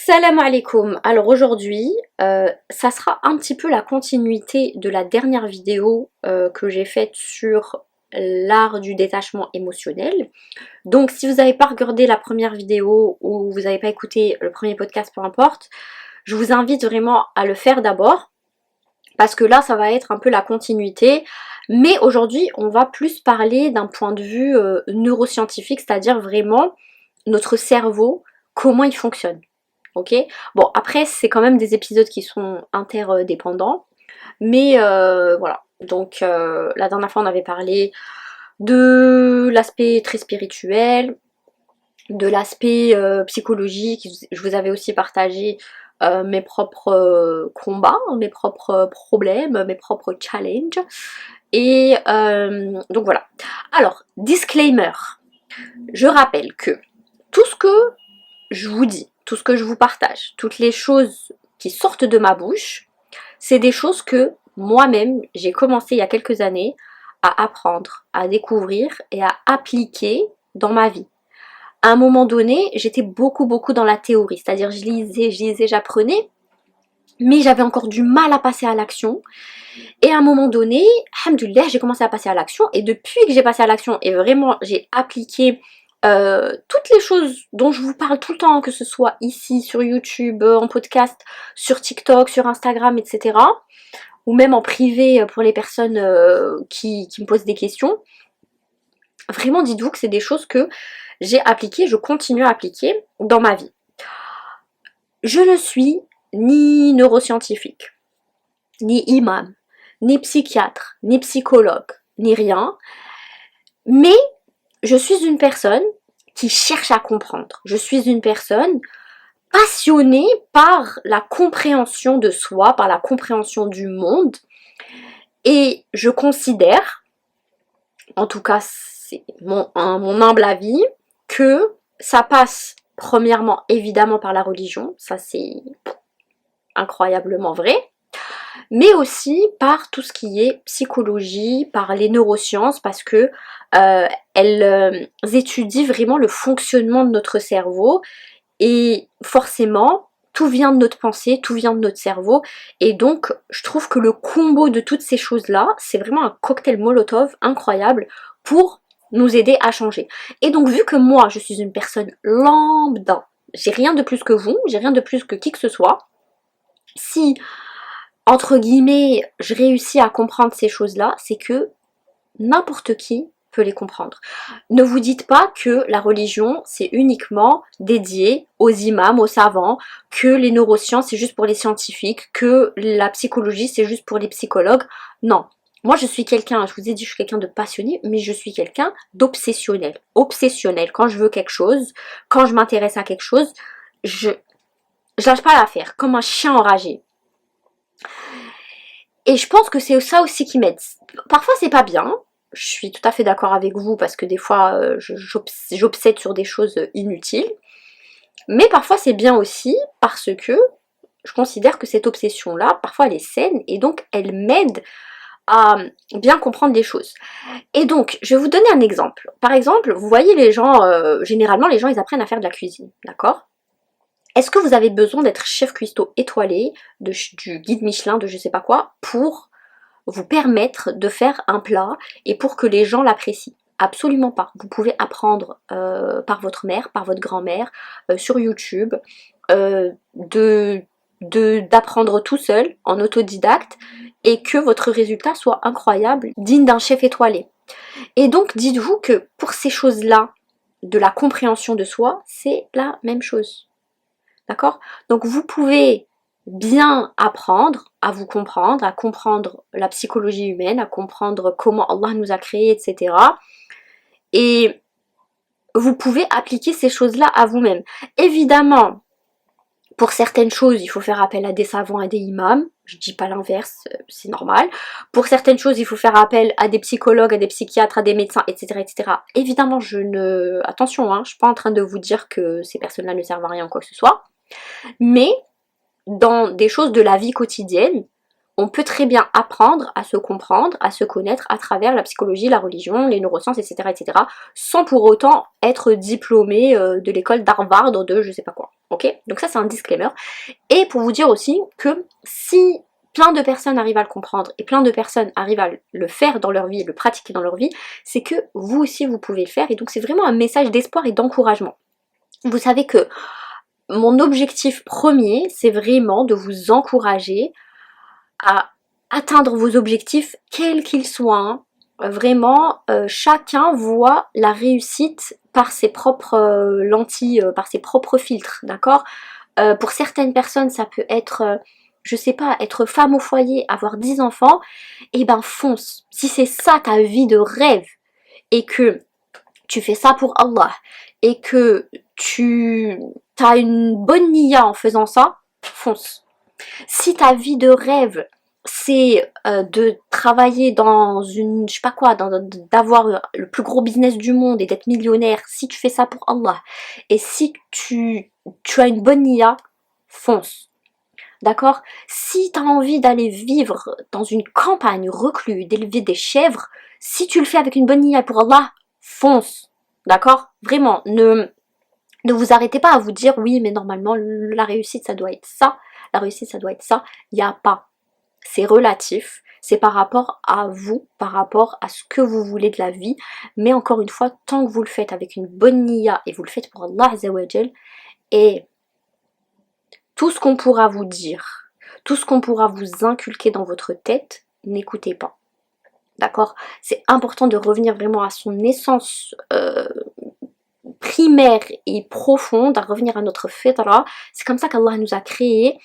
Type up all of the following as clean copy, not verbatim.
Salam alaikum. Alors aujourd'hui, ça sera un petit peu la continuité de la dernière vidéo que j'ai faite sur l'art du détachement émotionnel. Donc si vous n'avez pas regardé la première vidéo ou vous n'avez pas écouté le premier podcast, peu importe, je vous invite vraiment à le faire d'abord parce que là ça va être un peu la continuité. Mais aujourd'hui on va plus parler d'un point de vue neuroscientifique, c'est-à-dire vraiment notre cerveau, comment il fonctionne. Ok, bon après c'est quand même des épisodes qui sont interdépendants, mais voilà. Donc la dernière fois on avait parlé de l'aspect très spirituel, de l'aspect psychologique. Je vous avais aussi partagé mes propres combats, mes propres problèmes, mes propres challenges. Et donc voilà. Alors, disclaimer. Je rappelle que tout ce que je vous dis, tout ce que je vous partage, toutes les choses qui sortent de ma bouche, c'est des choses que moi-même j'ai commencé il y a quelques années à apprendre, à découvrir et à appliquer dans ma vie. À un moment donné, j'étais beaucoup dans la théorie, c'est-à-dire je lisais, j'apprenais, mais j'avais encore du mal à passer à l'action. Et à un moment donné, alhamdoulilah, j'ai commencé à passer à l'action, et depuis que j'ai passé à l'action et vraiment j'ai appliqué toutes les choses dont je vous parle tout le temps, que ce soit ici sur YouTube, en podcast, sur TikTok, sur Instagram, etc. ou même en privé pour les personnes qui me posent des questions. Vraiment, dites-vous que c'est des choses que j'ai appliquées, je continue à appliquer dans ma vie. Je ne suis ni neuroscientifique, ni imam, ni psychiatre, ni psychologue, ni rien, mais je suis une personne qui cherche à comprendre. Je suis une personne passionnée par la compréhension de soi, par la compréhension du monde, et je considère, en tout cas c'est mon humble avis, que ça passe premièrement évidemment par la religion, ça c'est incroyablement vrai, mais aussi par tout ce qui est psychologie, par les neurosciences, parce que elles étudient vraiment le fonctionnement de notre cerveau, et forcément tout vient de notre pensée, tout vient de notre cerveau, et donc je trouve que le combo de toutes ces choses-là, c'est vraiment un cocktail Molotov incroyable pour nous aider à changer. Et donc vu que moi je suis une personne lambda, j'ai rien de plus que vous, j'ai rien de plus que qui que ce soit, si entre guillemets je réussis à comprendre ces choses-là, c'est que n'importe qui peut les comprendre. Ne vous dites pas que la religion c'est uniquement dédié aux imams, aux savants, que les neurosciences c'est juste pour les scientifiques, que la psychologie c'est juste pour les psychologues. Non. Moi je suis quelqu'un, je vous ai dit je suis quelqu'un de passionné, mais je suis quelqu'un d'obsessionnel. Obsessionnel. Quand je veux quelque chose, quand je m'intéresse à quelque chose, je lâche pas l'affaire, comme un chien enragé. Et je pense que c'est ça aussi qui m'aide. Parfois c'est pas bien, je suis tout à fait d'accord avec vous parce que des fois j'obsède sur des choses inutiles, mais parfois c'est bien aussi parce que je considère que cette obsession là, parfois elle est saine et donc elle m'aide à bien comprendre les choses. Et donc je vais vous donner un exemple. Par exemple, vous voyez les gens, généralement les gens ils apprennent à faire de la cuisine, d'accord? Est-ce que vous avez besoin d'être chef cuistot étoilé, du guide Michelin, de je sais pas quoi, pour vous permettre de faire un plat et pour que les gens l'apprécient? Absolument pas. Vous pouvez apprendre par votre mère, par votre grand-mère, sur YouTube, d'apprendre tout seul, en autodidacte, et que votre résultat soit incroyable, digne d'un chef étoilé. Et donc dites-vous que pour ces choses-là, de la compréhension de soi, c'est la même chose. D'accord? Donc vous pouvez bien apprendre à vous comprendre, à comprendre la psychologie humaine, à comprendre comment Allah nous a créés, etc. Et vous pouvez appliquer ces choses-là à vous-même. Évidemment, pour certaines choses, il faut faire appel à des savants, à des imams. Je dis pas l'inverse, c'est normal. Pour certaines choses, il faut faire appel à des psychologues, à des psychiatres, à des médecins, etc. etc. Évidemment, attention, hein, je suis pas en train de vous dire que ces personnes-là ne servent à rien ou quoi que ce soit. Mais dans des choses de la vie quotidienne, on peut très bien apprendre à se comprendre, à se connaître à travers la psychologie, la religion, les neurosciences, etc. etc. sans pour autant être diplômé de l'école d'Harvard ou de je sais pas quoi. Ok, donc ça c'est un disclaimer. Et pour vous dire aussi que si plein de personnes arrivent à le comprendre et plein de personnes arrivent à le faire dans leur vie, le pratiquer dans leur vie, c'est que vous aussi vous pouvez le faire. Et donc c'est vraiment un message d'espoir et d'encouragement. Vous savez que mon objectif premier, c'est vraiment de vous encourager à atteindre vos objectifs, quels qu'ils soient. Hein. Vraiment, chacun voit la réussite par ses propres lentilles, par ses propres filtres, d'accord. Pour certaines personnes, ça peut être, je sais pas, être femme au foyer, avoir 10 enfants, et ben fonce. Si c'est ça ta vie de rêve, et que tu fais ça pour Allah, et que tu as une bonne niya en faisant ça, fonce. Si ta vie de rêve, c'est de travailler dans une, je sais pas quoi, d'avoir le plus gros business du monde et d'être millionnaire, si tu fais ça pour Allah, et si tu as une bonne niya, fonce. D'accord? Si tu as envie d'aller vivre dans une campagne reclus, d'élever des chèvres, si tu le fais avec une bonne niya pour Allah, fonce. D'accord? Vraiment, ne vous arrêtez pas à vous dire oui, mais normalement, la réussite, ça doit être ça. La réussite, ça doit être ça. Il n'y a pas. C'est relatif. C'est par rapport à vous, par rapport à ce que vous voulez de la vie. Mais encore une fois, tant que vous le faites avec une bonne niya et vous le faites pour Allah Azzawajal, et tout ce qu'on pourra vous dire, tout ce qu'on pourra vous inculquer dans votre tête, n'écoutez pas. D'accord? C'est important de revenir vraiment à son essence primaire et profonde, à revenir à notre fitra. C'est comme ça qu'Allah nous a créés.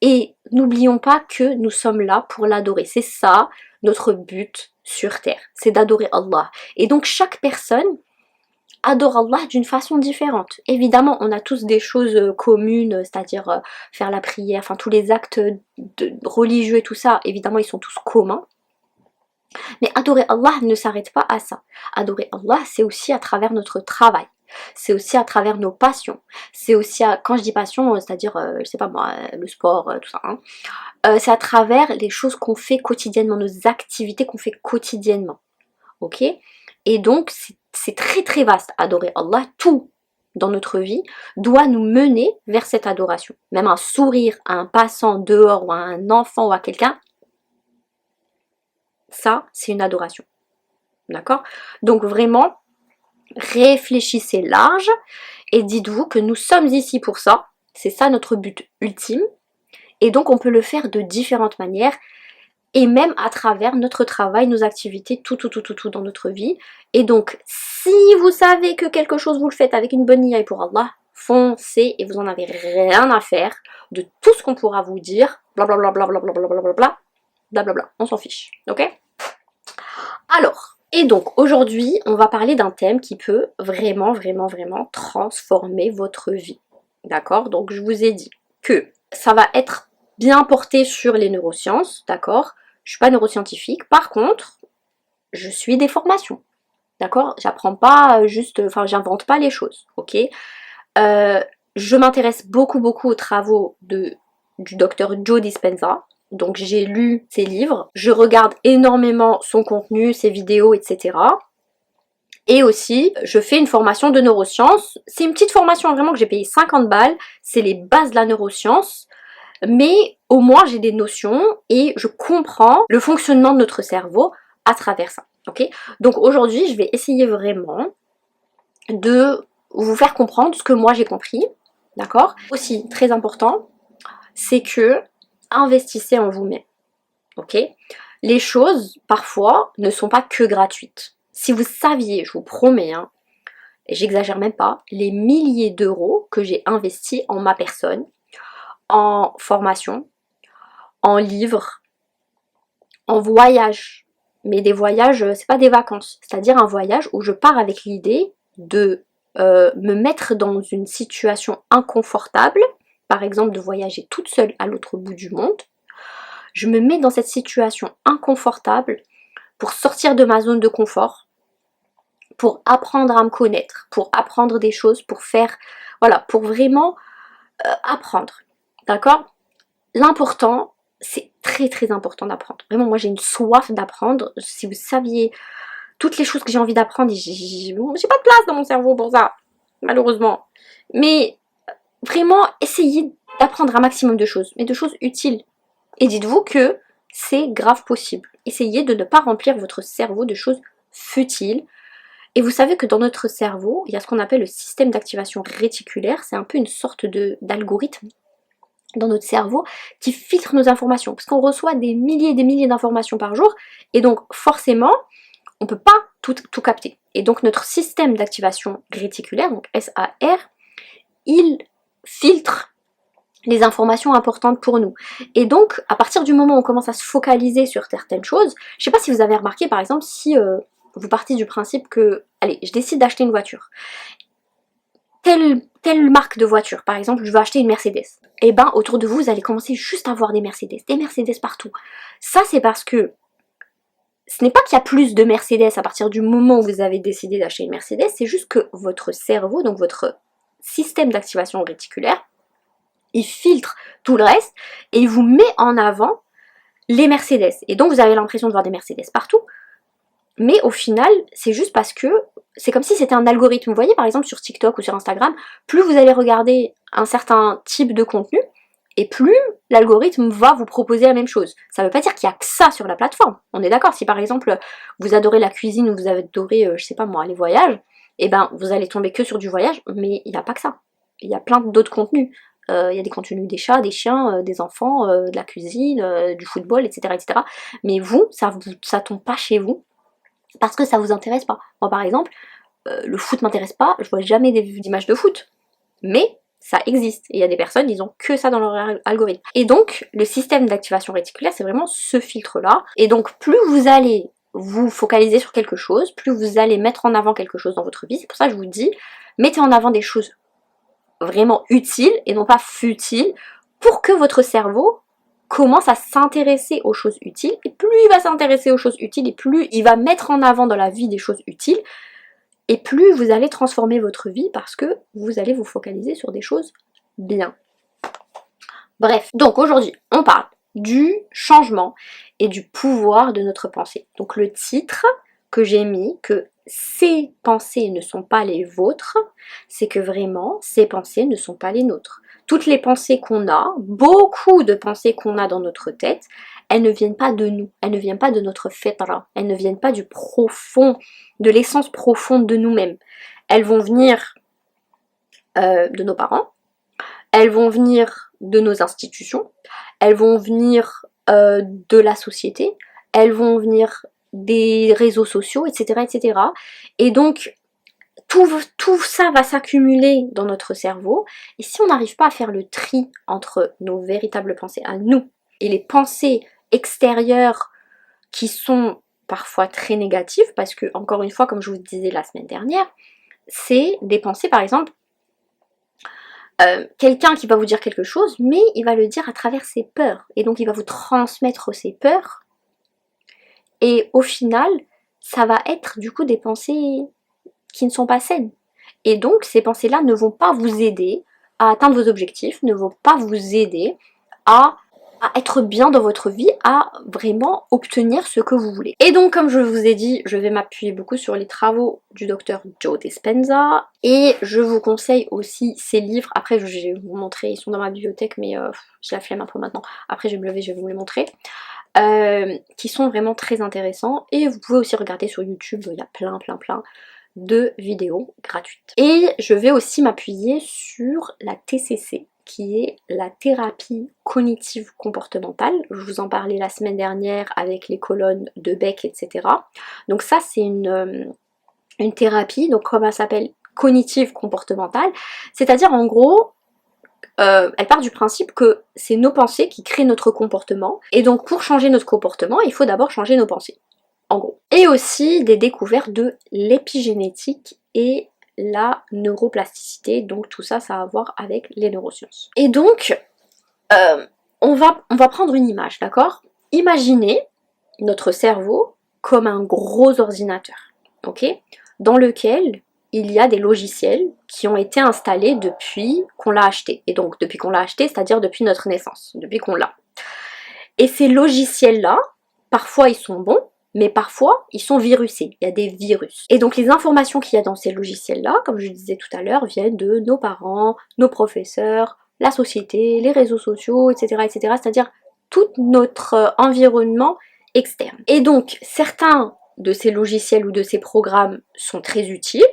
Et n'oublions pas que nous sommes là pour l'adorer. C'est ça notre but sur terre, c'est d'adorer Allah. Et donc chaque personne adore Allah d'une façon différente. Évidemment, on a tous des choses communes, c'est-à-dire faire la prière, enfin tous les actes religieux et tout ça, évidemment ils sont tous communs. Mais adorer Allah ne s'arrête pas à ça. Adorer Allah, c'est aussi à travers notre travail. C'est aussi à travers nos passions. C'est aussi à, quand je dis passion, c'est-à-dire, je sais pas moi, le sport, tout ça. Hein. C'est à travers les choses qu'on fait quotidiennement, nos activités qu'on fait quotidiennement. Ok? Et donc, c'est très très vaste. Adorer Allah, tout dans notre vie doit nous mener vers cette adoration. Même un sourire à un passant dehors ou à un enfant ou à quelqu'un, ça, c'est une adoration. D'accord? Donc vraiment, réfléchissez large et dites-vous que nous sommes ici pour ça. C'est ça notre but ultime. Et donc on peut le faire de différentes manières et même à travers notre travail, nos activités, tout dans notre vie. Et donc, si vous savez que quelque chose vous le faites avec une bonne niya pour Allah, foncez et vous en avez rien à faire de tout ce qu'on pourra vous dire, blablabla, blablabla, on s'en fiche, ok? Alors, et donc aujourd'hui, on va parler d'un thème qui peut vraiment transformer votre vie, d'accord? Donc je vous ai dit que ça va être bien porté sur les neurosciences, d'accord? Je suis pas neuroscientifique, par contre, je suis des formations, d'accord? J'apprends pas juste, enfin j'invente pas les choses, ok? Je m'intéresse beaucoup aux travaux du docteur Joe Dispenza, donc j'ai lu ses livres, je regarde énormément son contenu, ses vidéos, etc. Et aussi, je fais une formation de neurosciences, c'est une petite formation vraiment que j'ai payé 50 balles, c'est les bases de la neuroscience, mais au moins j'ai des notions et je comprends le fonctionnement de notre cerveau à travers ça, ok? Donc aujourd'hui, je vais essayer vraiment de vous faire comprendre ce que moi j'ai compris, d'accord? Aussi, très important, c'est que investissez en vous-même, ok? Les choses, parfois, ne sont pas que gratuites. Si vous saviez, je vous promets, hein, et j'exagère même pas, les milliers d'euros que j'ai investis en ma personne, en formation, en livres, en voyage. Mais des voyages, c'est pas des vacances, c'est-à-dire un voyage où je pars avec l'idée de me mettre dans une situation inconfortable, par exemple de voyager toute seule à l'autre bout du monde. Je me mets dans cette situation inconfortable pour sortir de ma zone de confort, pour apprendre à me connaître, pour apprendre des choses, pour faire, voilà, pour vraiment apprendre, d'accord? L'important, c'est très important d'apprendre. Vraiment, moi j'ai une soif d'apprendre. Si vous saviez toutes les choses que j'ai envie d'apprendre, j'ai pas de place dans mon cerveau pour ça, malheureusement. Mais vraiment essayez d'apprendre un maximum de choses, mais de choses utiles. Et dites-vous que c'est grave possible. Essayez de ne pas remplir votre cerveau de choses futiles. Et vous savez que dans notre cerveau, il y a ce qu'on appelle le système d'activation réticulaire. C'est un peu une sorte d'algorithme dans notre cerveau qui filtre nos informations. Parce qu'on reçoit des milliers et des milliers d'informations par jour. Et donc forcément, on ne peut pas tout capter. Et donc notre système d'activation réticulaire, donc SAR, il filtre les informations importantes pour nous. Et donc, à partir du moment où on commence à se focaliser sur certaines choses, je sais pas si vous avez remarqué, par exemple, si vous partez du principe que, allez, je décide d'acheter une voiture. Telle marque de voiture, par exemple, je veux acheter une Mercedes. Et ben, autour de vous, vous allez commencer juste à voir des Mercedes partout. Ça, c'est parce que ce n'est pas qu'il y a plus de Mercedes à partir du moment où vous avez décidé d'acheter une Mercedes, c'est juste que votre cerveau, donc votre système d'activation réticulaire, il filtre tout le reste et il vous met en avant les Mercedes. Et donc vous avez l'impression de voir des Mercedes partout, mais au final, c'est juste parce que c'est comme si c'était un algorithme. Vous voyez par exemple sur TikTok ou sur Instagram, plus vous allez regarder un certain type de contenu, et plus l'algorithme va vous proposer la même chose. Ça ne veut pas dire qu'il n'y a que ça sur la plateforme. On est d'accord, si par exemple vous adorez la cuisine ou vous adorez, je sais pas moi, les voyages, et ben vous allez tomber que sur du voyage, mais il n'y a pas que ça. Il y a plein d'autres contenus. Il y a des contenus des chats, des chiens, des enfants, de la cuisine, du football, etc., etc. Mais vous, ça tombe pas chez vous parce que ça vous intéresse pas. Moi par exemple, le foot m'intéresse pas, je vois jamais d'images de foot. Mais ça existe. Et il y a des personnes, ils ont que ça dans leur algorithme. Et donc, le système d'activation réticulaire, c'est vraiment ce filtre-là. Et donc, plus vous allez vous focaliser sur quelque chose, plus vous allez mettre en avant quelque chose dans votre vie. C'est pour ça que je vous dis, mettez en avant des choses vraiment utiles et non pas futiles pour que votre cerveau commence à s'intéresser aux choses utiles. Et plus il va s'intéresser aux choses utiles et plus il va mettre en avant dans la vie des choses utiles, et plus vous allez transformer votre vie parce que vous allez vous focaliser sur des choses bien. Bref, donc aujourd'hui, on parle du changement et du pouvoir de notre pensée. Donc le titre que j'ai mis, que ces pensées ne sont pas les vôtres, c'est que vraiment, ces pensées ne sont pas les nôtres. Toutes les pensées qu'on a, beaucoup de pensées qu'on a dans notre tête, elles ne viennent pas de nous, elles ne viennent pas de notre fitra, elles ne viennent pas du profond, de l'essence profonde de nous-mêmes. Elles vont venir de nos parents, elles vont venir de nos institutions, elles vont venir de la société, elles vont venir des réseaux sociaux, etc. etc. Et donc, tout ça va s'accumuler dans notre cerveau, et si on n'arrive pas à faire le tri entre nos véritables pensées à nous et les pensées extérieures qui sont parfois très négatives, parce que, encore une fois, comme je vous disais la semaine dernière, c'est des pensées, par exemple, quelqu'un qui va vous dire quelque chose, mais il va le dire à travers ses peurs, et donc il va vous transmettre ses peurs, et au final, ça va être du coup des pensées qui ne sont pas saines. Et donc ces pensées-là ne vont pas vous aider à atteindre vos objectifs, ne vont pas vous aider à être bien dans votre vie, à vraiment obtenir ce que vous voulez. Et donc comme je vous ai dit, je vais m'appuyer beaucoup sur les travaux du docteur Joe Dispenza, et je vous conseille aussi ses livres. Après je vais vous montrer, ils sont dans ma bibliothèque, mais j'ai la flemme un peu maintenant. Après je vais me lever, je vais vous les montrer. Qui sont vraiment très intéressants, et vous pouvez aussi regarder sur YouTube, il y a plein de vidéos gratuites. Et je vais aussi m'appuyer sur la TCC, qui est la thérapie cognitive comportementale. Je vous en parlais la semaine dernière avec les colonnes de Beck, etc. Donc ça c'est une thérapie, donc comme elle s'appelle, cognitive comportementale, c'est-à-dire en gros, elle part du principe que c'est nos pensées qui créent notre comportement, et donc pour changer notre comportement, il faut d'abord changer nos pensées. En gros. Et aussi des découvertes de l'épigénétique et la neuroplasticité, donc tout ça, ça a à voir avec les neurosciences. Et donc, on va prendre une image, d'accord? Imaginez notre cerveau comme un gros ordinateur, ok? Dans lequel il y a des logiciels qui ont été installés depuis qu'on l'a acheté. Et donc, depuis qu'on l'a acheté, c'est-à-dire depuis notre naissance, depuis qu'on l'a. Et ces logiciels-là, parfois ils sont bons, mais parfois ils sont virusés, il y a des virus. Et donc les informations qu'il y a dans ces logiciels-là, comme je disais tout à l'heure, viennent de nos parents, nos professeurs, la société, les réseaux sociaux, etc. etc. c'est-à-dire tout notre environnement externe. Et donc certains de ces logiciels ou de ces programmes sont très utiles,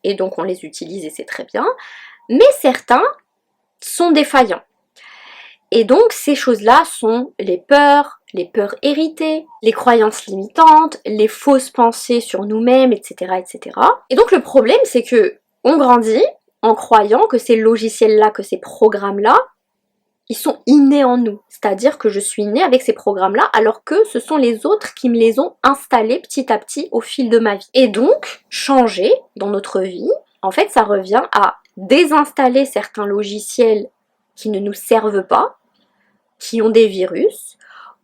et donc on les utilise et c'est très bien, mais certains sont défaillants. Et donc ces choses-là sont les peurs héritées, les croyances limitantes, les fausses pensées sur nous-mêmes, etc., etc. Et donc le problème, c'est que on grandit en croyant que ces logiciels-là, que ces programmes-là, ils sont innés en nous. C'est-à-dire que je suis née avec ces programmes-là, alors que ce sont les autres qui me les ont installés petit à petit au fil de ma vie. Et donc, changer dans notre vie, en fait, ça revient à désinstaller certains logiciels qui ne nous servent pas, qui ont des virus,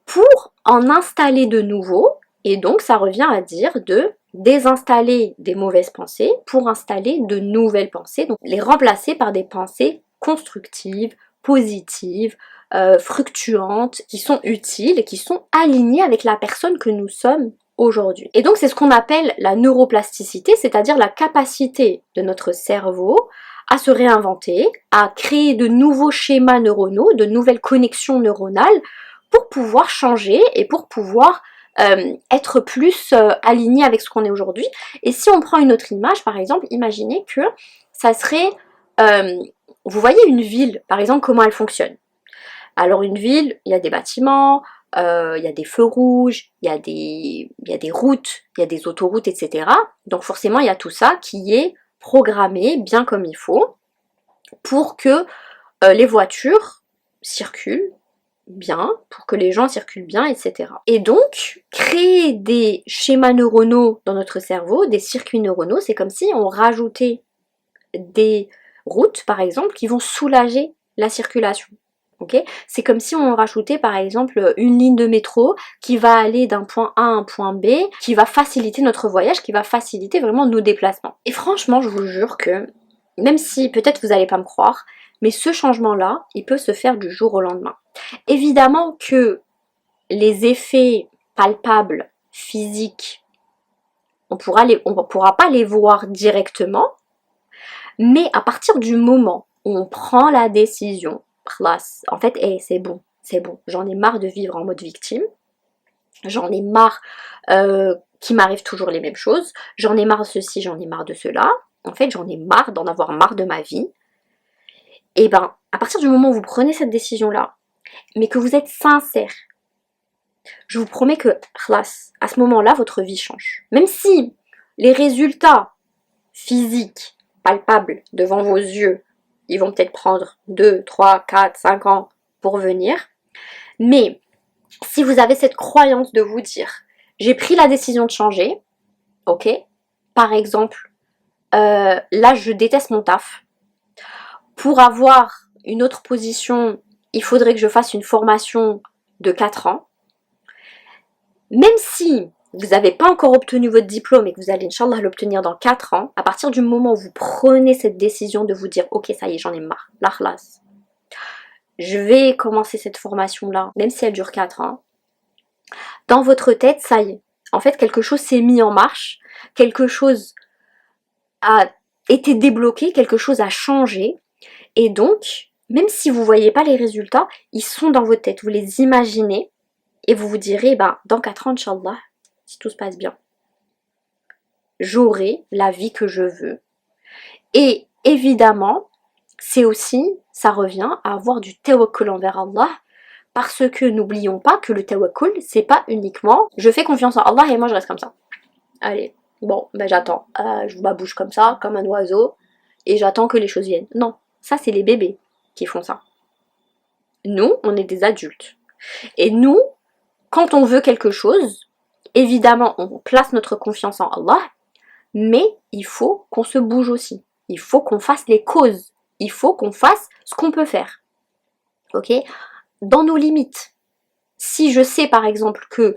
pour en installer de nouveaux, et donc ça revient à dire de désinstaller des mauvaises pensées pour installer de nouvelles pensées, donc les remplacer par des pensées constructives, positives, fructuantes, qui sont utiles et qui sont alignées avec la personne que nous sommes aujourd'hui. Et donc c'est ce qu'on appelle la neuroplasticité, c'est-à-dire la capacité de notre cerveau à se réinventer, à créer de nouveaux schémas neuronaux, de nouvelles connexions neuronales pour pouvoir changer et pour pouvoir être plus aligné avec ce qu'on est aujourd'hui. Et si on prend une autre image, par exemple, imaginez que ça serait... vous voyez une ville, par exemple, comment elle fonctionne. Alors une ville, il y a des bâtiments, il y a des feux rouges, il y a des routes, il y a des autoroutes, etc. Donc forcément, il y a tout ça qui est programmé bien comme il faut pour que les voitures circulent bien, pour que les gens circulent bien, etc. Et donc, créer des schémas neuronaux dans notre cerveau, des circuits neuronaux, c'est comme si on rajoutait des routes, par exemple, qui vont soulager la circulation. Okay, c'est comme si on rajoutait par exemple une ligne de métro qui va aller d'un point A à un point B, qui va faciliter notre voyage, qui va faciliter vraiment nos déplacements. Et franchement, je vous jure que, même si peut-être vous n'allez pas me croire, mais ce changement-là, il peut se faire du jour au lendemain. Évidemment que les effets palpables, physiques, on pourra pas les voir directement, mais à partir du moment où on prend la décision, en fait, c'est bon, j'en ai marre de vivre en mode victime, j'en ai marre qu'il m'arrive toujours les mêmes choses, j'en ai marre de ceci, j'en ai marre de cela, en fait j'en ai marre d'en avoir marre de ma vie. Et ben, à partir du moment où vous prenez cette décision-là, mais que vous êtes sincère, je vous promets que, à ce moment-là, votre vie change. Même si les résultats physiques, palpables, devant vos yeux, ils vont peut-être prendre 2, 3, 4, 5 ans pour venir. Mais si vous avez cette croyance de vous dire, j'ai pris la décision de changer, ok, par exemple, là je déteste mon taf. Pour avoir une autre position, il faudrait que je fasse une formation de 4 ans. Même si vous n'avez pas encore obtenu votre diplôme et que vous allez, Inch'Allah, l'obtenir dans 4 ans, à partir du moment où vous prenez cette décision de vous dire, ok, ça y est, j'en ai marre, l'Akhlas, je vais commencer cette formation-là, même si elle dure 4 ans, dans votre tête, ça y est. En fait, quelque chose s'est mis en marche, quelque chose a été débloqué, quelque chose a changé, et donc, même si vous ne voyez pas les résultats, ils sont dans votre tête, vous les imaginez, et vous vous direz, dans 4 ans, Inch'Allah, si tout se passe bien, j'aurai la vie que je veux. Et évidemment, c'est aussi, ça revient à avoir du tawakkul envers Allah, parce que n'oublions pas que le tawakkul, c'est pas uniquement je fais confiance en Allah et moi je reste comme ça. Allez, bon, j'attends, je ma bouche comme ça, comme un oiseau, et j'attends que les choses viennent. Non, ça c'est les bébés qui font ça. Nous, on est des adultes. Et nous, quand on veut quelque chose, évidemment, on place notre confiance en Allah, mais il faut qu'on se bouge aussi. Il faut qu'on fasse les causes. Il faut qu'on fasse ce qu'on peut faire. Ok ? Dans nos limites. Si je sais par exemple que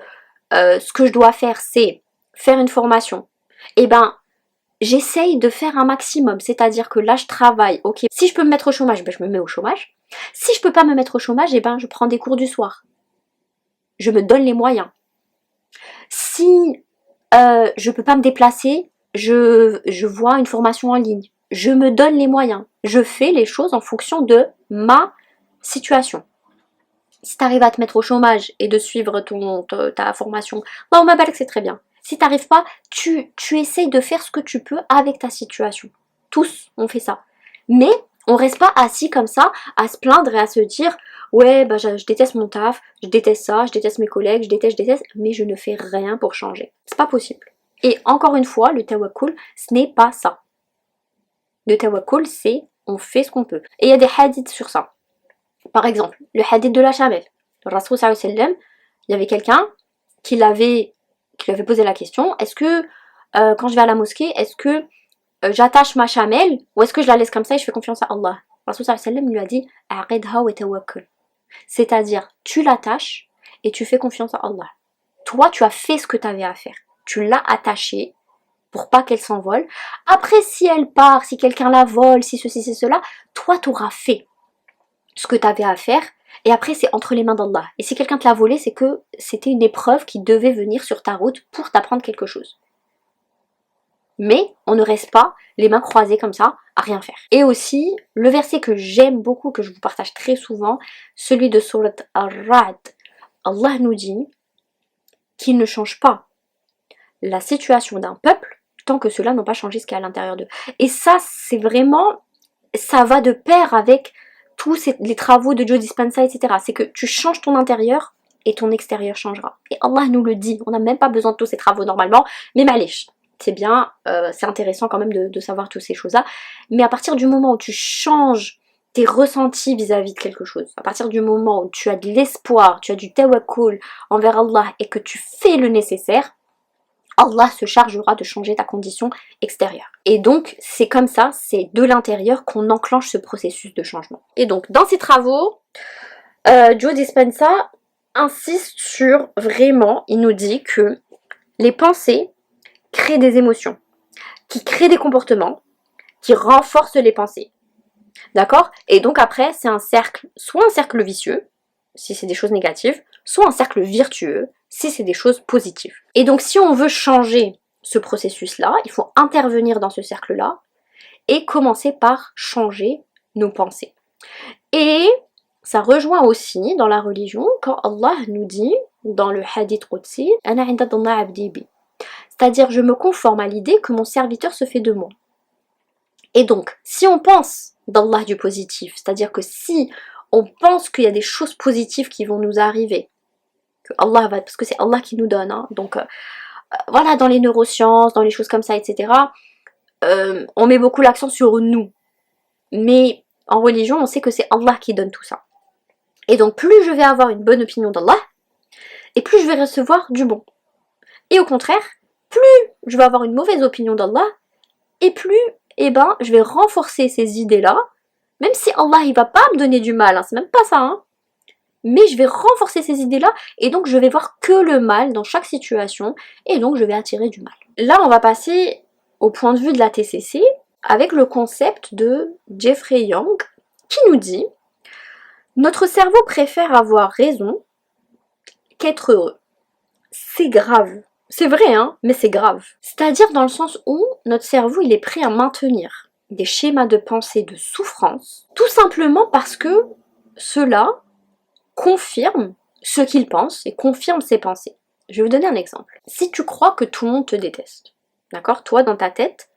ce que je dois faire, c'est faire une formation, eh ben, j'essaye de faire un maximum. C'est-à-dire que là, je travaille. Ok, si je peux me mettre au chômage, je me mets au chômage. Si je peux pas me mettre au chômage, eh ben, je prends des cours du soir. Je me donne les moyens. Si je peux pas me déplacer, je vois une formation en ligne. Je me donne les moyens. Je fais les choses en fonction de ma situation. Si tu arrives à te mettre au chômage et de suivre ta formation, c'est très bien. Si tu n'arrives pas, tu essayes de faire ce que tu peux avec ta situation. Tous, on fait ça. Mais on reste pas assis comme ça, à se plaindre et à se dire ouais, bah, je déteste mon taf, je déteste ça, je déteste mes collègues, je déteste, mais je ne fais rien pour changer. C'est pas possible. Et encore une fois, le tawakkul, ce n'est pas ça. Le tawakkul, c'est on fait ce qu'on peut. Et il y a des hadiths sur ça. Par exemple, le hadith de la chamelle. Le Rasoul sallallahu alayhi wa sallam, il y avait quelqu'un qui lui avait posé la question, est-ce que quand je vais à la mosquée, est-ce que j'attache ma chamelle ou est-ce que je la laisse comme ça et je fais confiance à Allah? Le Rasoul sallallahu alayhi wa sallam lui a dit aqidha wa tawakkul. C'est-à-dire, tu l'attaches et tu fais confiance à Allah. Toi, tu as fait ce que tu avais à faire. Tu l'as attachée pour pas qu'elle s'envole. Après, si elle part, si quelqu'un la vole, si ceci, c'est cela, toi, tu auras fait ce que tu avais à faire. Et après, c'est entre les mains d'Allah. Et si quelqu'un te l'a volé, c'est que c'était une épreuve qui devait venir sur ta route pour t'apprendre quelque chose. Mais on ne reste pas les mains croisées comme ça, à rien faire. Et aussi, le verset que j'aime beaucoup, que je vous partage très souvent, celui de Surat Ar-Ra'd. Allah nous dit qu'il ne change pas la situation d'un peuple tant que ceux-là n'ont pas changé ce qu'il y a à l'intérieur d'eux. Et ça, c'est vraiment, ça va de pair avec tous les travaux de Joe Dispenza, etc. C'est que tu changes ton intérieur et ton extérieur changera. Et Allah nous le dit, on n'a même pas besoin de tous ces travaux normalement, mais maléch, c'est bien, c'est intéressant quand même de savoir toutes ces choses-là. Mais à partir du moment où tu changes tes ressentis vis-à-vis de quelque chose, à partir du moment où tu as de l'espoir, tu as du tawakkul envers Allah et que tu fais le nécessaire, Allah se chargera de changer ta condition extérieure. Et donc, c'est comme ça, c'est de l'intérieur qu'on enclenche ce processus de changement. Et donc, dans ses travaux, Joe Dispenza insiste sur vraiment, il nous dit que les pensées créent des émotions, qui créent des comportements, qui renforcent les pensées. D'accord? Et donc après, c'est un cercle, soit un cercle vicieux, si c'est des choses négatives, soit un cercle vertueux, si c'est des choses positives. Et donc si on veut changer ce processus-là, il faut intervenir dans ce cercle-là et commencer par changer nos pensées. Et ça rejoint aussi dans la religion quand Allah nous dit dans le hadith Qudsi, c'est-à-dire je me conforme à l'idée que mon serviteur se fait de moi. Et donc, si on pense d'Allah du positif, c'est-à-dire que si on pense qu'il y a des choses positives qui vont nous arriver, que Allah va, parce que c'est Allah qui nous donne, hein, donc voilà, dans les neurosciences, dans les choses comme ça, etc., on met beaucoup l'accent sur nous. Mais en religion, on sait que c'est Allah qui donne tout ça. Et donc, plus je vais avoir une bonne opinion d'Allah, et plus je vais recevoir du bon. Et au contraire, plus je vais avoir une mauvaise opinion d'Allah, et plus, eh ben, je vais renforcer ces idées-là, même si Allah, il va pas me donner du mal, hein, c'est même pas ça, hein, mais je vais renforcer ces idées-là, et donc je vais voir que le mal dans chaque situation, et donc je vais attirer du mal. Là, on va passer au point de vue de la TCC, avec le concept de Jeffrey Young, qui nous dit « Notre cerveau préfère avoir raison qu'être heureux. C'est grave. » C'est vrai, hein, mais c'est grave. C'est-à-dire dans le sens où notre cerveau, il est prêt à maintenir des schémas de pensée de souffrance, tout simplement parce que cela confirme ce qu'il pense et confirme ses pensées. Je vais vous donner un exemple. Si tu crois que tout le monde te déteste, d'accord, toi dans ta tête,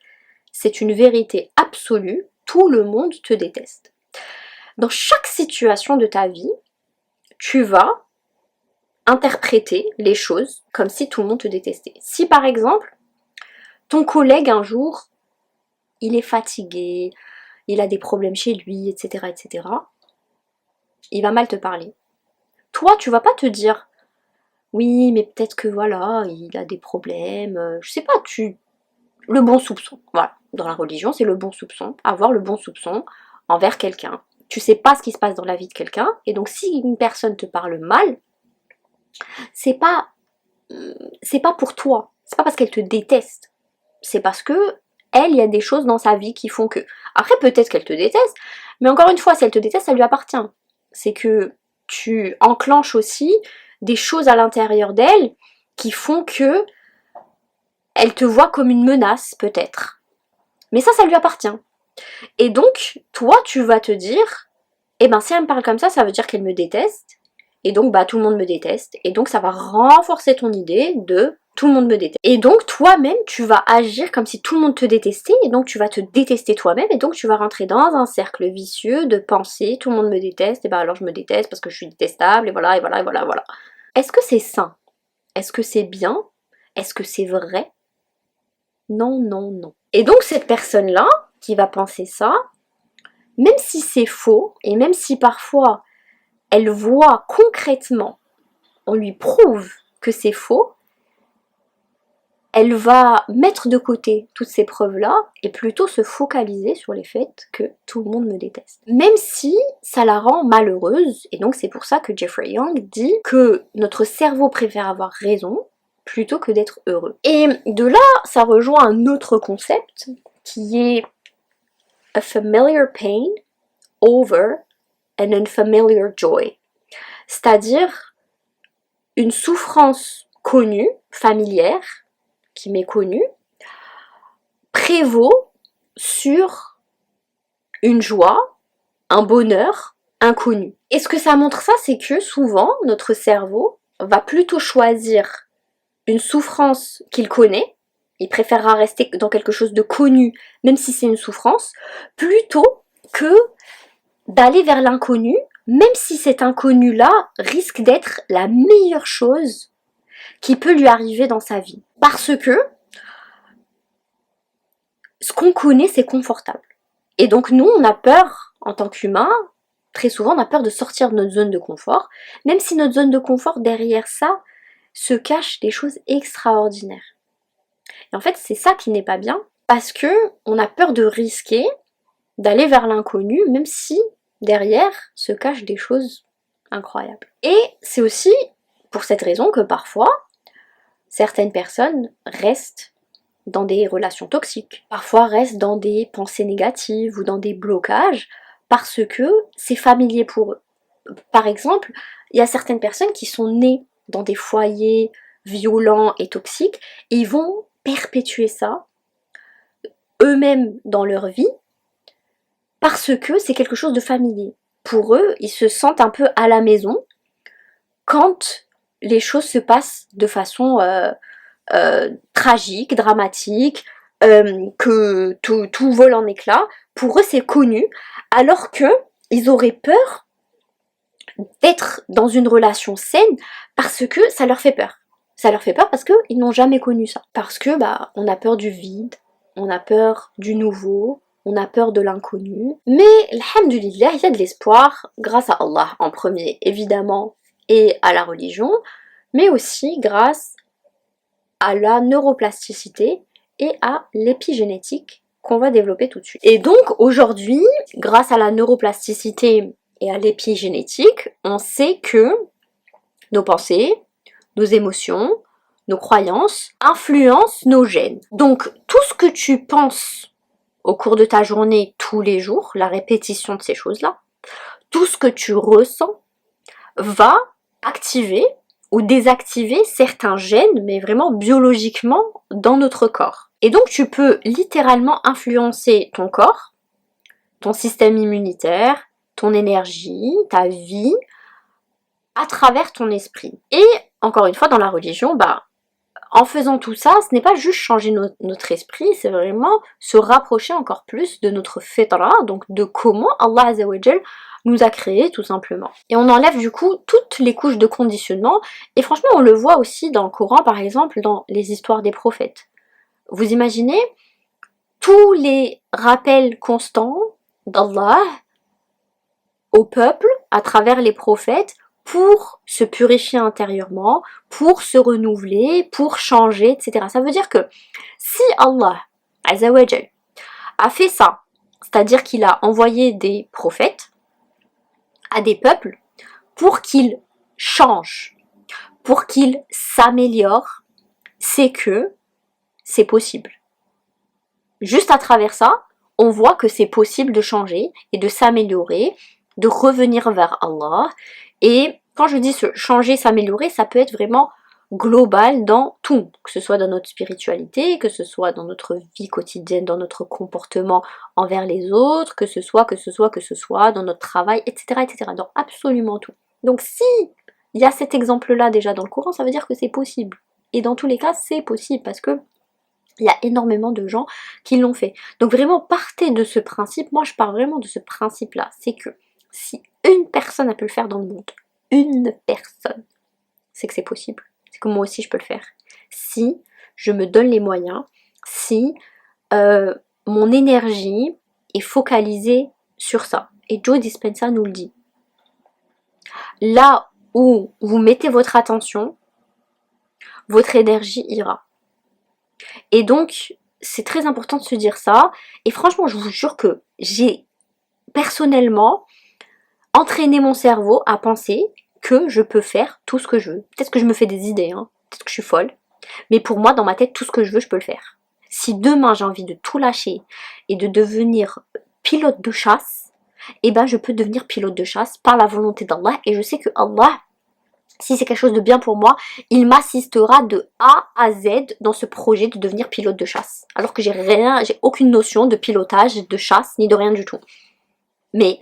c'est une vérité absolue, tout le monde te déteste. Dans chaque situation de ta vie, tu vas interpréter les choses comme si tout le monde te détestait. Si par exemple, ton collègue un jour, il est fatigué, il a des problèmes chez lui, etc., etc., il va mal te parler. Toi, tu vas pas te dire, oui, mais peut-être que voilà, il a des problèmes, je sais pas, le bon soupçon, voilà. Dans la religion, c'est le bon soupçon, avoir le bon soupçon envers quelqu'un. Tu sais pas ce qui se passe dans la vie de quelqu'un, et donc si une personne te parle mal, c'est pas pour toi, c'est pas parce qu'elle te déteste, c'est parce que elle, il y a des choses dans sa vie qui font que, après peut-être qu'elle te déteste, mais encore une fois, si elle te déteste, ça lui appartient. C'est que tu enclenches aussi des choses à l'intérieur d'elle qui font que elle te voit comme une menace, peut-être. Mais ça lui appartient. Et donc, toi, tu vas te dire, eh ben, si elle me parle comme ça veut dire qu'elle me déteste. Et donc, bah, tout le monde me déteste. Et donc, ça va renforcer ton idée de tout le monde me déteste. Et donc, toi-même, tu vas agir comme si tout le monde te détestait. Et donc, tu vas te détester toi-même. Et donc, tu vas rentrer dans un cercle vicieux de penser, tout le monde me déteste. Et bah, alors, je me déteste parce que je suis détestable. Et voilà, et voilà, et voilà, et voilà. Est-ce que c'est sain? Est-ce que c'est bien? Est-ce que c'est vrai? Non, non, non. Et donc, cette personne-là, qui va penser ça, même si c'est faux, et même si parfois elle voit concrètement, on lui prouve que c'est faux, elle va mettre de côté toutes ces preuves-là et plutôt se focaliser sur les faits que tout le monde me déteste. Même si ça la rend malheureuse, et donc c'est pour ça que Jeffrey Young dit que notre cerveau préfère avoir raison plutôt que d'être heureux. Et de là, ça rejoint un autre concept qui est a familiar pain over an unfamiliar joy. C'est-à-dire une souffrance connue, familière, qui m'est connue, prévaut sur une joie, un bonheur inconnu. Et ce que ça montre ça, c'est que souvent, notre cerveau va plutôt choisir une souffrance qu'il connaît, il préférera rester dans quelque chose de connu, même si c'est une souffrance, plutôt que d'aller vers l'inconnu, même si cet inconnu-là risque d'être la meilleure chose qui peut lui arriver dans sa vie. Parce que ce qu'on connaît, c'est confortable. Et donc nous, on a peur, en tant qu'humain, très souvent, on a peur de sortir de notre zone de confort, même si notre zone de confort, derrière ça, se cache des choses extraordinaires. Et en fait, c'est ça qui n'est pas bien, parce que on a peur de risquer, d'aller vers l'inconnu, même si derrière se cachent des choses incroyables. Et c'est aussi pour cette raison que parfois, certaines personnes restent dans des relations toxiques, parfois restent dans des pensées négatives ou dans des blocages, parce que c'est familier pour eux. Par exemple, il y a certaines personnes qui sont nées dans des foyers violents et toxiques, et ils vont perpétuer ça eux-mêmes dans leur vie, parce que c'est quelque chose de familier. Pour eux, ils se sentent un peu à la maison quand les choses se passent de façon tragique, dramatique, que tout vole en éclats. Pour eux, c'est connu, alors que ils auraient peur d'être dans une relation saine parce que ça leur fait peur. Ça leur fait peur parce qu'ils n'ont jamais connu ça. Parce que on a peur du vide, on a peur du nouveau, on a peur de l'inconnu. Mais, alhamdulillah, il y a de l'espoir grâce à Allah en premier, évidemment, et à la religion, mais aussi grâce à la neuroplasticité et à l'épigénétique qu'on va développer tout de suite. Et donc aujourd'hui, grâce à la neuroplasticité et à l'épigénétique, on sait que nos pensées, nos émotions, nos croyances influencent nos gènes. Donc tout ce que tu penses au cours de ta journée tous les jours, la répétition de ces choses-là, tout ce que tu ressens va activer ou désactiver certains gènes, mais vraiment biologiquement dans notre corps. Et donc tu peux littéralement influencer ton corps, ton système immunitaire, ton énergie, ta vie, à travers ton esprit. Et encore une fois, dans la religion, en faisant tout ça, ce n'est pas juste changer notre esprit, c'est vraiment se rapprocher encore plus de notre fitra, donc de comment Allah Azza wa Jal nous a créés tout simplement. Et on enlève du coup toutes les couches de conditionnement, et franchement on le voit aussi dans le Coran, par exemple dans les histoires des prophètes. Vous imaginez tous les rappels constants d'Allah au peuple à travers les prophètes pour se purifier intérieurement, pour se renouveler, pour changer, etc. Ça veut dire que si Allah Azza wa Jal a fait ça, c'est-à-dire qu'il a envoyé des prophètes à des peuples pour qu'ils changent, pour qu'ils s'améliorent, c'est que c'est possible. Juste à travers ça, on voit que c'est possible de changer et de s'améliorer, de revenir vers Allah. Et quand je dis se changer, s'améliorer, ça peut être vraiment global dans tout, que ce soit dans notre spiritualité, que ce soit dans notre vie quotidienne, dans notre comportement envers les autres, que ce soit dans notre travail, etc., etc., dans absolument tout. Donc si il y a cet exemple-là déjà dans le Coran, ça veut dire que c'est possible. Et dans tous les cas, c'est possible parce que il y a énormément de gens qui l'ont fait. Donc vraiment, partez de ce principe. Moi, je pars vraiment de ce principe-là. C'est que si une personne a pu le faire dans le monde, une personne, c'est que c'est possible. C'est que moi aussi, je peux le faire. Si je me donne les moyens, si mon énergie est focalisée sur ça. Et Joe Dispenza nous le dit. Là où vous mettez votre attention, votre énergie ira. Et donc, c'est très important de se dire ça. Et franchement, je vous jure que j'ai personnellement entraîné mon cerveau à penser que je peux faire tout ce que je veux. Peut-être que je me fais des idées, hein. Peut-être que je suis folle. Mais pour moi, dans ma tête, tout ce que je veux, je peux le faire. Si demain, j'ai envie de tout lâcher et de devenir pilote de chasse, eh ben, je peux devenir pilote de chasse par la volonté d'Allah. Et je sais que Allah, si c'est quelque chose de bien pour moi, il m'assistera de A à Z dans ce projet de devenir pilote de chasse. Alors que j'ai aucune notion de pilotage, de chasse, ni de rien du tout. Mais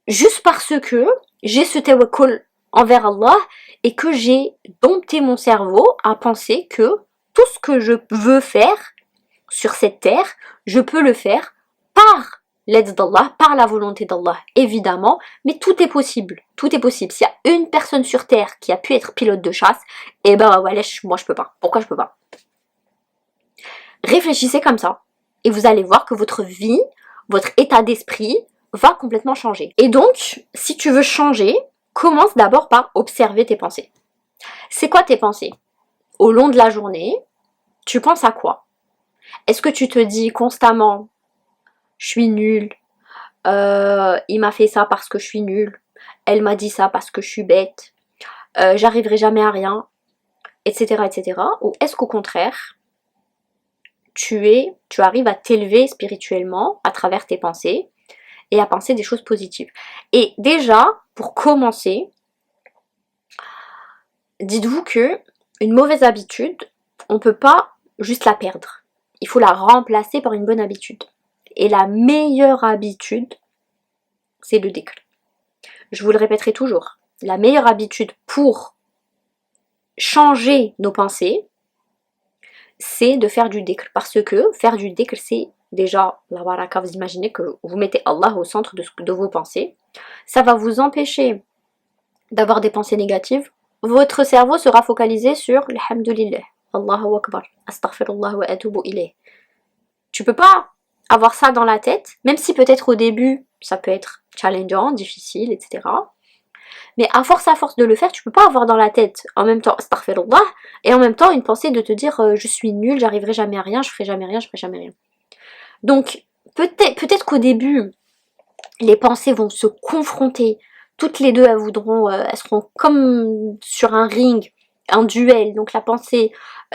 juste parce que j'ai ce tawakkul envers Allah et que j'ai dompté mon cerveau à penser que tout ce que je veux faire sur cette terre, je peux le faire par l'aide d'Allah, par la volonté d'Allah, évidemment, mais tout est possible. Tout est possible. S'il y a une personne sur terre qui a pu être pilote de chasse, eh ben ouais, moi je peux pas. Pourquoi je peux pas? Réfléchissez comme ça, et vous allez voir que votre vie, votre état d'esprit va complètement changer. Et donc, si tu veux changer, commence d'abord par observer tes pensées. C'est quoi tes pensées? Au long de la journée, tu penses à quoi? Est-ce que tu te dis constamment je suis nulle, il m'a fait ça parce que je suis nulle, elle m'a dit ça parce que je suis bête, j'arriverai jamais à rien, etc., etc. Ou est-ce qu'au contraire, tu arrives à t'élever spirituellement à travers tes pensées et à penser des choses positives. Et déjà, pour commencer, dites-vous que une mauvaise habitude, on ne peut pas juste la perdre. Il faut la remplacer par une bonne habitude. Et la meilleure habitude, c'est le dhikr. Je vous le répéterai toujours. La meilleure habitude pour changer nos pensées, c'est de faire du dhikr. Parce que faire du dhikr, c'est déjà, la baraka, vous imaginez que vous mettez Allah au centre de vos pensées. Ça va vous empêcher d'avoir des pensées négatives. Votre cerveau sera focalisé sur l'hamdulillah, Allahu Akbar, astaghfirullah wa atubu ilayh. Tu peux pas avoir ça dans la tête, même si peut-être au début, ça peut être challengeant, difficile, etc. Mais à force de le faire, tu peux pas avoir dans la tête en même temps astaghfirullah et en même temps une pensée de te dire je suis nulle, j'arriverai jamais à rien, je ferai jamais rien, je ferai jamais rien. Donc peut-être qu'au début, les pensées vont se confronter. Toutes les deux, elles seront comme sur un ring, un duel, donc la pensée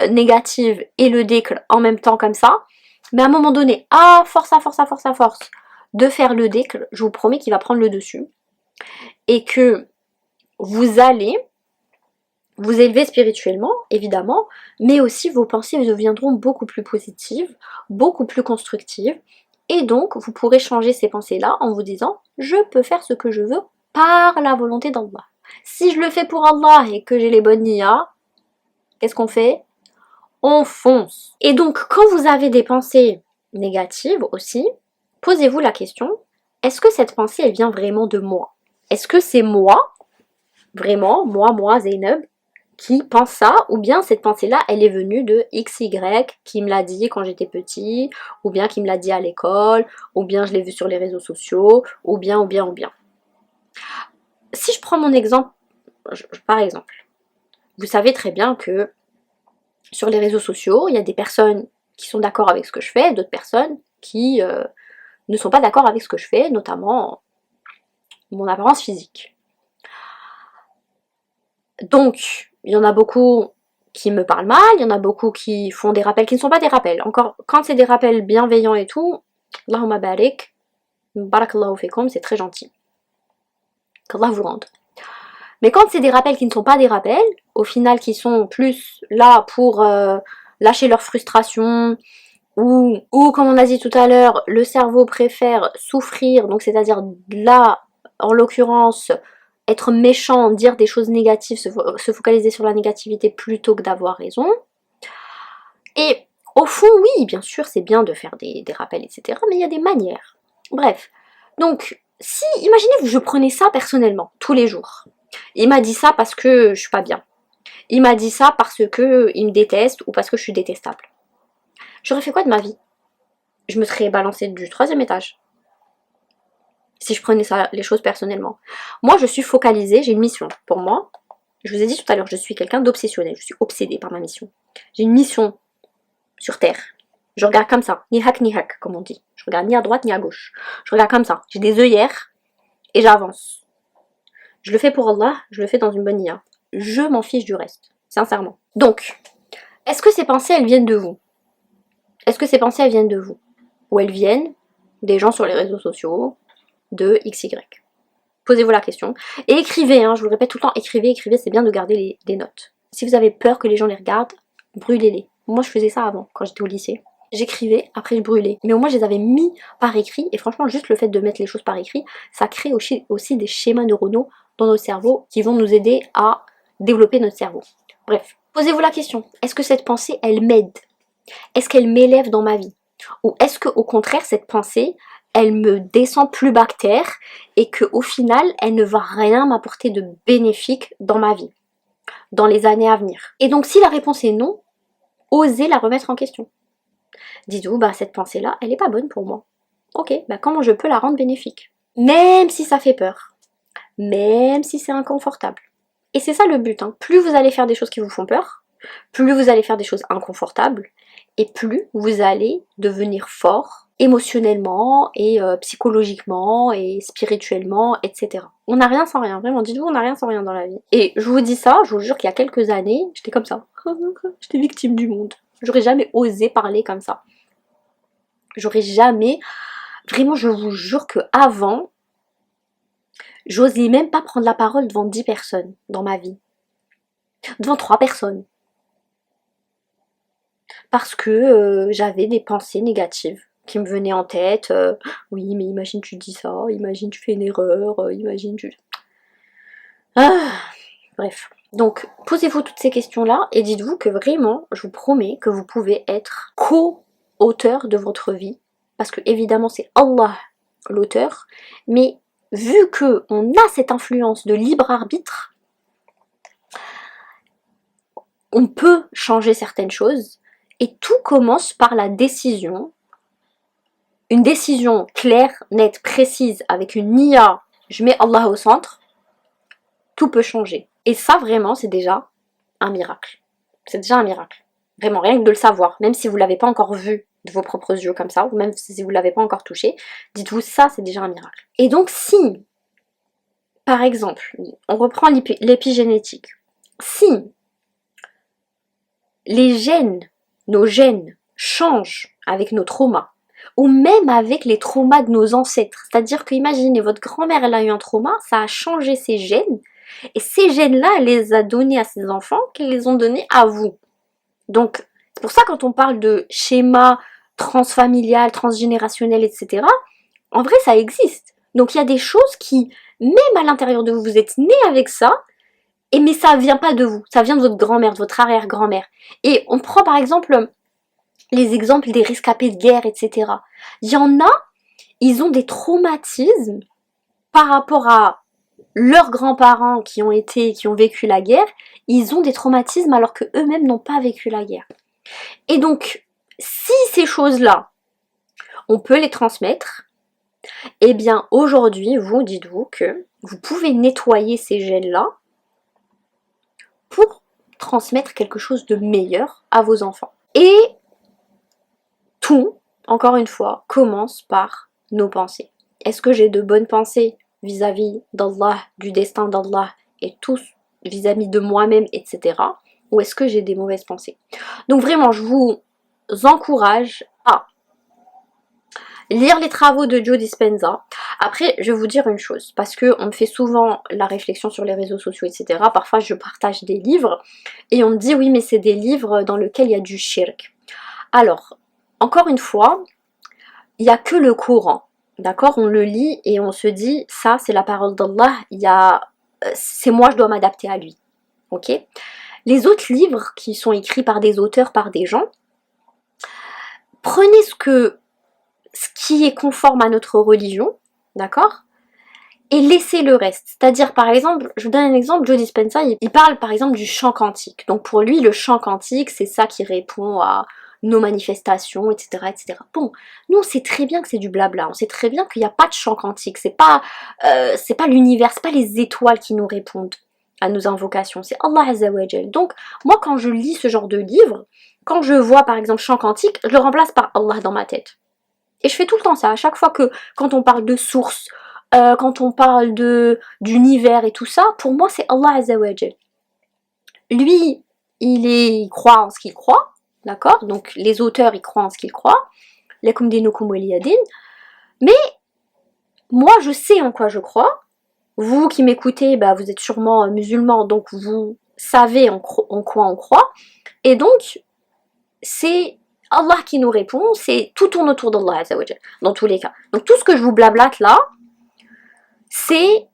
négative et le dhikr en même temps comme ça. Mais à un moment donné, à force de faire le dhikr, je vous promets qu'il va prendre le dessus. Et que vous allez vous élever spirituellement, évidemment, mais aussi vos pensées deviendront beaucoup plus positives, beaucoup plus constructives. Et donc, vous pourrez changer ces pensées-là en vous disant « Je peux faire ce que je veux par la volonté d'Allah. » Si je le fais pour Allah et que j'ai les bonnes niyas, qu'est-ce qu'on fait? On fonce. Et donc, quand vous avez des pensées négatives aussi, posez-vous la question, est-ce que cette pensée, elle vient vraiment de moi? Est-ce que c'est moi, vraiment, moi, Zeynep, qui pense ça, ou bien cette pensée-là, elle est venue de XY qui me l'a dit quand j'étais petit, ou bien qui me l'a dit à l'école, ou bien je l'ai vu sur les réseaux sociaux, ou bien. Si je prends mon exemple, par exemple, vous savez très bien que sur les réseaux sociaux, il y a des personnes qui sont d'accord avec ce que je fais, d'autres personnes qui ne sont pas d'accord avec ce que je fais, notamment mon apparence physique. Donc, il y en a beaucoup qui me parlent mal, il y en a beaucoup qui font des rappels qui ne sont pas des rappels. Encore, quand c'est des rappels bienveillants et tout, Allahumma barik, barakallahu fikum, c'est très gentil. Qu'Allah vous rende. Mais quand c'est des rappels qui ne sont pas des rappels, au final qui sont plus là pour lâcher leur frustration, ou comme on a dit tout à l'heure, le cerveau préfère souffrir, donc c'est-à-dire là, en l'occurrence, être méchant, dire des choses négatives, se focaliser sur la négativité plutôt que d'avoir raison. Et au fond, oui, bien sûr, c'est bien de faire des rappels, etc. Mais il y a des manières. Bref. Donc, si, imaginez-vous, je prenais ça personnellement, tous les jours. Il m'a dit ça parce que je suis pas bien. Il m'a dit ça parce que il me déteste ou parce que je suis détestable. J'aurais fait quoi de ma vie? Je me serais balancée du 3e étage. Si je prenais ça, les choses personnellement. Moi, je suis focalisée, j'ai une mission. Pour moi, je vous ai dit tout à l'heure, je suis quelqu'un d'obsessionnel. Je suis obsédée par ma mission. J'ai une mission sur Terre. Je regarde comme ça, ni hack, comme on dit. Je regarde ni à droite ni à gauche. Je regarde comme ça. J'ai des œillères et j'avance. Je le fais pour Allah, je le fais dans une bonne IA. Je m'en fiche du reste, sincèrement. Donc, est-ce que ces pensées, elles viennent de vous? Est-ce que ces pensées, elles viennent de vous? Ou elles viennent des gens sur les réseaux sociaux, de XY? Posez-vous la question. Et écrivez, hein, je vous le répète tout le temps, écrivez, c'est bien de garder des notes. Si vous avez peur que les gens les regardent, brûlez-les. Moi, je faisais ça avant, quand j'étais au lycée. J'écrivais, après je brûlais. Mais au moins, je les avais mis par écrit. Et franchement, juste le fait de mettre les choses par écrit, ça crée aussi des schémas neuronaux dans notre cerveau qui vont nous aider à développer notre cerveau. Bref, posez-vous la question. Est-ce que cette pensée, elle m'aide? Est-ce qu'elle m'élève dans ma vie? Ou est-ce qu'au contraire, cette pensée, elle me descend plus bas que terre et qu'au final, elle ne va rien m'apporter de bénéfique dans ma vie, dans les années à venir? Et donc, si la réponse est non, osez la remettre en question. Dites-vous, bah cette pensée-là, elle n'est pas bonne pour moi. Ok, bah comment je peux la rendre bénéfique? Même si ça fait peur, même si c'est inconfortable. Et c'est ça le but, hein. Plus vous allez faire des choses qui vous font peur, plus vous allez faire des choses inconfortables, et plus vous allez devenir fort émotionnellement et psychologiquement et spirituellement, etc. On n'a rien sans rien, vraiment, dites-vous, on n'a rien sans rien dans la vie. Et je vous dis ça, je vous jure qu'il y a quelques années, j'étais comme ça. J'étais victime du monde. J'aurais jamais osé parler comme ça. J'aurais jamais... Vraiment, je vous jure que avant, j'osais même pas prendre la parole devant 10 personnes dans ma vie. Devant 3 personnes. Parce que j'avais des pensées négatives qui me venaient en tête. Oui, mais imagine tu dis ça, imagine tu fais une erreur, imagine tu... Ah, bref. Donc, posez-vous toutes ces questions-là et dites-vous que vraiment, je vous promets que vous pouvez être co-auteur de votre vie. Parce que évidemment, c'est Allah l'auteur. Mais vu qu'on a cette influence de libre arbitre, on peut changer certaines choses. Et tout commence par la décision. Une décision claire, nette, précise, avec une IA, je mets Allah au centre, tout peut changer. Et ça, vraiment, c'est déjà un miracle. C'est déjà un miracle. Vraiment, rien que de le savoir, même si vous ne l'avez pas encore vu de vos propres yeux comme ça, ou même si vous ne l'avez pas encore touché, dites-vous, ça, c'est déjà un miracle. Et donc, si, par exemple, on reprend l'épigénétique, si les gènes, nos gènes, changent avec nos traumas, ou même avec les traumas de nos ancêtres, c'est-à-dire que, imaginez, votre grand-mère, elle a eu un trauma, ça a changé ses gènes, et ces gènes-là, elle les a donnés à ses enfants, qu'ils les ont donnés à vous. Donc, c'est pour ça quand on parle de schéma transfamilial, transgénérationnel, etc., en vrai, ça existe. Donc, il y a des choses qui, même à l'intérieur de vous, vous êtes né avec ça, et mais ça vient pas de vous, ça vient de votre grand-mère, de votre arrière-grand-mère. Et on prend par exemple les exemples des rescapés de guerre, etc. Il y en a, ils ont des traumatismes par rapport à leurs grands-parents qui ont vécu la guerre, ils ont des traumatismes alors que eux-mêmes n'ont pas vécu la guerre. Et donc, si ces choses-là, on peut les transmettre, eh bien aujourd'hui, vous, dites-vous que vous pouvez nettoyer ces gènes-là pour transmettre quelque chose de meilleur à vos enfants. Et tout, encore une fois, commence par nos pensées. Est-ce que j'ai de bonnes pensées vis-à-vis d'Allah, du destin d'Allah et tous vis-à-vis de moi-même, etc. Ou est-ce que j'ai des mauvaises pensées? Donc vraiment, je vous encourage à Lire les travaux de Joe Dispenza. Après, je vais vous dire une chose, parce qu'on me fait souvent la réflexion sur les réseaux sociaux, etc. Parfois, je partage des livres, et on me dit, oui, mais c'est des livres dans lesquels il y a du shirk. Alors, encore une fois, il n'y a que le Coran, d'accord? On le lit et on se dit, ça, c'est la parole d'Allah, c'est moi, je dois m'adapter à lui, ok? Les autres livres qui sont écrits par des auteurs, par des gens, prenez ce qui est conforme à notre religion, d'accord? Et laissez le reste. C'est-à-dire, par exemple, je vous donne un exemple, Joe Dispenza, il parle par exemple du chant quantique. Donc pour lui, le chant quantique, c'est ça qui répond à nos manifestations, etc., etc. Bon, nous on sait très bien que c'est du blabla, on sait très bien qu'il n'y a pas de chant quantique, c'est pas l'univers, c'est pas les étoiles qui nous répondent à nos invocations, c'est Allah Azza wa Jal. Donc moi quand je lis ce genre de livre, quand je vois par exemple chant quantique, je le remplace par Allah dans ma tête. Et je fais tout le temps ça, à chaque fois que, quand on parle de source, quand on parle d'univers et tout ça, pour moi c'est Allah Azza wa Jal. Lui, il croit en ce qu'il croit, d'accord? Donc les auteurs, ils croient en ce qu'ils croient. Lakum dinukum waliya din. Mais moi, je sais en quoi je crois. Vous qui m'écoutez, bah, vous êtes sûrement musulmans, donc vous savez en quoi on croit. Et donc, c'est Allah qui nous répond, c'est tout tourne autour d'Allah Azza wa Jal, dans tous les cas. Donc tout ce que je vous blablate là, c'est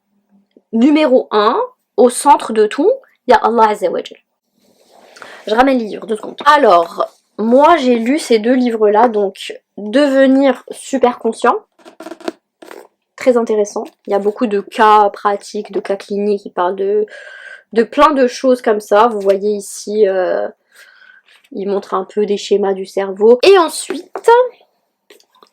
numéro 1, au centre de tout, il y a Allah Azza wa Jal. Je ramène les livres, 2 secondes. Alors, moi j'ai lu ces 2 livres-là, donc Devenir super conscient, très intéressant. Il y a beaucoup de cas pratiques, de cas cliniques qui parlent de plein de choses comme ça. Vous voyez ici, il montre un peu des schémas du cerveau. Et ensuite,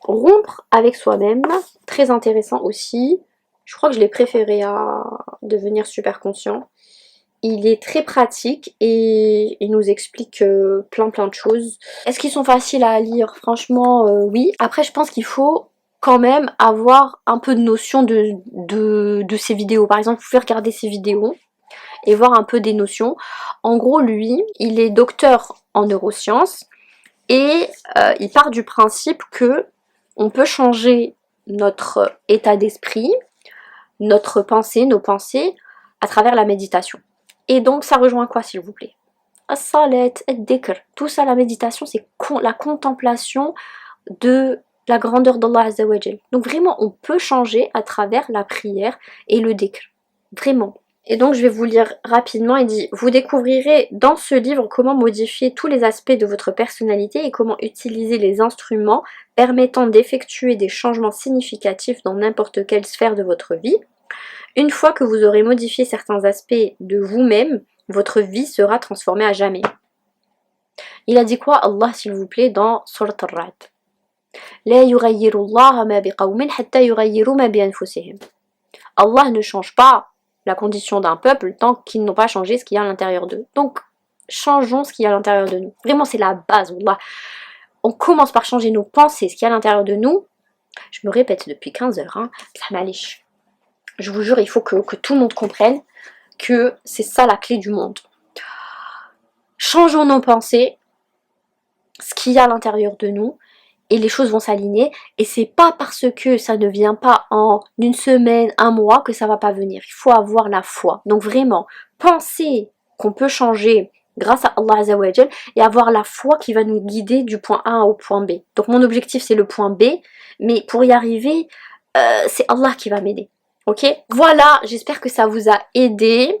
Rompre avec soi-même, très intéressant aussi. Je crois que je l'ai préféré à Devenir super conscient. Il est très pratique et il nous explique plein de choses. Est-ce qu'ils sont faciles à lire? Franchement, oui. Après, je pense qu'il faut quand même avoir un peu de notion de ces vidéos. Par exemple, vous pouvez regarder ces vidéos et voir un peu des notions. En gros, lui, il est docteur en neurosciences et il part du principe que on peut changer notre état d'esprit, notre pensée, nos pensées, à travers la méditation. Et donc ça rejoint quoi s'il vous plaît? As-salat, ad-dhikr. Tout ça, la méditation, c'est la contemplation de la grandeur d'Allah Azza wa Jal. Donc vraiment, on peut changer à travers la prière et le dhikr. Vraiment. Et donc je vais vous lire rapidement, il dit: vous découvrirez dans ce livre comment modifier tous les aspects de votre personnalité et comment utiliser les instruments permettant d'effectuer des changements significatifs dans n'importe quelle sphère de votre vie. Une fois que vous aurez modifié certains aspects de vous-même, votre vie sera transformée à jamais. Il a dit quoi Allah s'il vous plaît dans Surat Ar-Ra'd? La yughayyiru Allah ma biqawmin hatta yughayyiru ma bi anfusihim. Allah ne change pas la condition d'un peuple tant qu'ils n'ont pas changé ce qu'il y a à l'intérieur d'eux. Donc, changeons ce qu'il y a à l'intérieur de nous. Vraiment, c'est la base. Wallah. On commence par changer nos pensées, ce qu'il y a à l'intérieur de nous. Je me répète depuis 15 heures, hein, ça m'allèche. Je vous jure, il faut que tout le monde comprenne que c'est ça la clé du monde. Changeons nos pensées, ce qu'il y a à l'intérieur de nous, et les choses vont s'aligner. Et c'est pas parce que ça ne vient pas en une semaine, un mois que ça va pas venir. Il faut avoir la foi. Donc vraiment, penser qu'on peut changer grâce à Allah Azza wa Jal et avoir la foi qui va nous guider du point A au point B. Donc mon objectif c'est le point B, mais pour y arriver, c'est Allah qui va m'aider. Ok? Voilà, j'espère que ça vous a aidé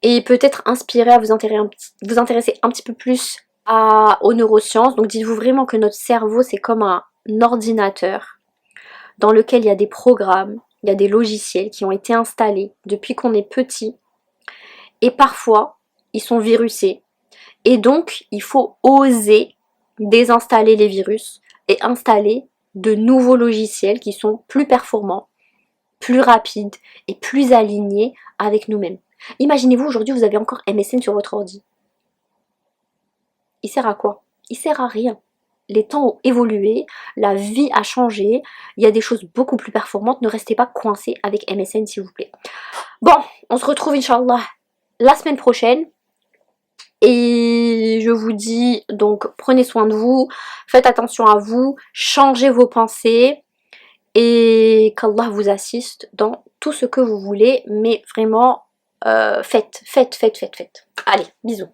et peut-être inspiré à vous intéresser un petit peu plus aux neurosciences. Donc dites-vous vraiment que notre cerveau c'est comme un ordinateur dans lequel il y a des programmes, il y a des logiciels qui ont été installés depuis qu'on est petit et parfois ils sont virusés et donc il faut oser désinstaller les virus et installer de nouveaux logiciels qui sont plus performants, plus rapides et plus alignés avec nous-mêmes. Imaginez-vous aujourd'hui vous avez encore MSN sur votre ordi. Il sert à quoi? Il sert à rien. Les temps ont évolué, la vie a changé, il y a des choses beaucoup plus performantes, ne restez pas coincés avec MSN s'il vous plaît. Bon, on se retrouve Inch'Allah la semaine prochaine. Et je vous dis donc prenez soin de vous, faites attention à vous, changez vos pensées et qu'Allah vous assiste dans tout ce que vous voulez, mais vraiment faites. Allez, bisous.